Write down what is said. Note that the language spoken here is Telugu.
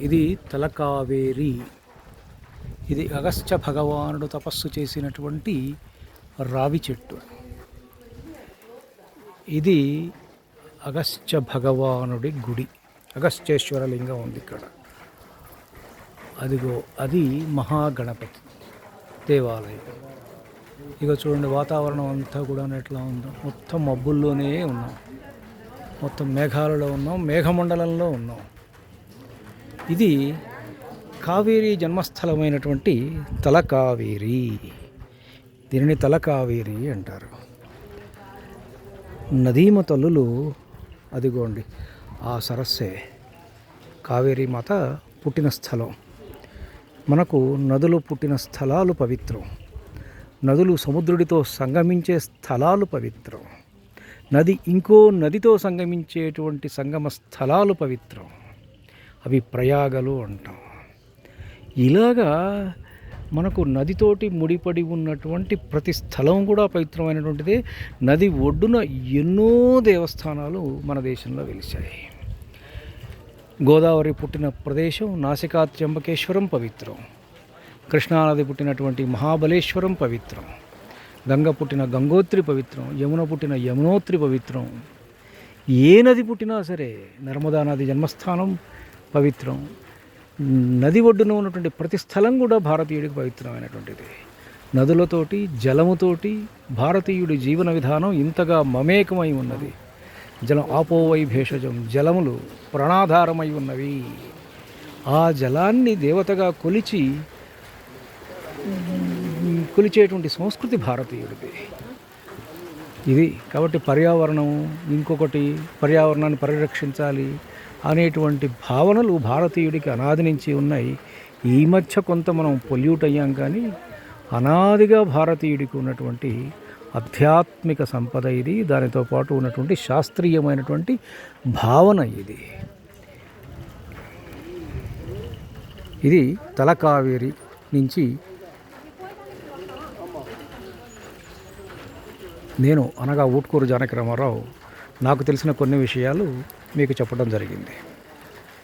ఇది తలకావేరి. ఇది అగస్త్య భగవానుడు తపస్సు చేసినటువంటి రావి చెట్టు. ఇది అగస్త్య భగవానుడి గుడి. అగస్త్యేశ్వర లింగం ఉంది ఇక్కడ. అదిగో అది మహాగణపతి దేవాలయం. ఇక చూడండి వాతావరణం అంతా కూడా ఎట్లా ఉందో. మొత్తం మబ్బుల్లోనే ఉన్నాం, మొత్తం మేఘాలలో ఉన్నాం, మేఘమండలంలో ఉన్నాం. ఇది కావేరీ జన్మస్థలమైనటువంటి తలకావేరి. దీనిని తలకావేరి అంటారు. నదీమ తల్లులు అదిగోండి ఆ సరస్సే కావేరీ మాత పుట్టిన స్థలం. మనకు నదులు పుట్టిన స్థలాలు పవిత్రం. నదులు సముద్రుడితో సంగమించే స్థలాలు పవిత్రం. నది ఇంకో నదితో సంగమించేటువంటి సంగమ స్థలాలు పవిత్రం. అవి ప్రయాగలు అంటాం. ఇలాగా మనకు నదితోటి ముడిపడి ఉన్నటువంటి ప్రతి స్థలం కూడా పవిత్రమైనటువంటిదే. నది ఒడ్డున ఎన్నో దేవస్థానాలు మన దేశంలో వెలిశాయి. గోదావరి పుట్టిన ప్రదేశం నాసికా త్ర్యంబకేశ్వరం పవిత్రం. కృష్ణానది పుట్టినటువంటి మహాబలేశ్వరం పవిత్రం. గంగ పుట్టిన గంగోత్రి పవిత్రం. యమున పుట్టిన యమునోత్రి పవిత్రం. ఏ నది పుట్టినా సరే నర్మదా నది జన్మస్థానం పవిత్రం. నది ఒడ్డున ఉన్నటువంటి ప్రతి స్థలం కూడా భారతీయుడికి పవిత్రమైనటువంటిది. నదులతోటి జలముతోటి భారతీయుడి జీవన విధానం ఇంతగా మమేకమై ఉన్నది. జలం ఆపోవై భేషజం, జలములు ప్రాణాధారమై ఉన్నవి. ఆ జలాన్ని దేవతగా కొలిచేటువంటి సంస్కృతి భారతీయుడిది ఇది. కాబట్టి పర్యావరణం, ఇంకొకటి పర్యావరణాన్ని పరిరక్షించాలి అనేటువంటి భావనలు భారతీయుడికి అనాది నుంచి ఉన్నాయి. ఈ మధ్య కొంత మనం పొల్యూట్ అయ్యాం, కానీ అనాదిగా భారతీయుడికి ఉన్నటువంటి ఆధ్యాత్మిక సంపద ఇది. దానితో పాటు ఉన్నటువంటి శాస్త్రీయమైనటువంటి భావన ఇది. ఇది తలకావేరి నుంచి నేను అనగా ఊట్కూరు జానకి రామారావు నాకు తెలిసిన కొన్ని విషయాలు మీకు చెప్పడం జరిగింది.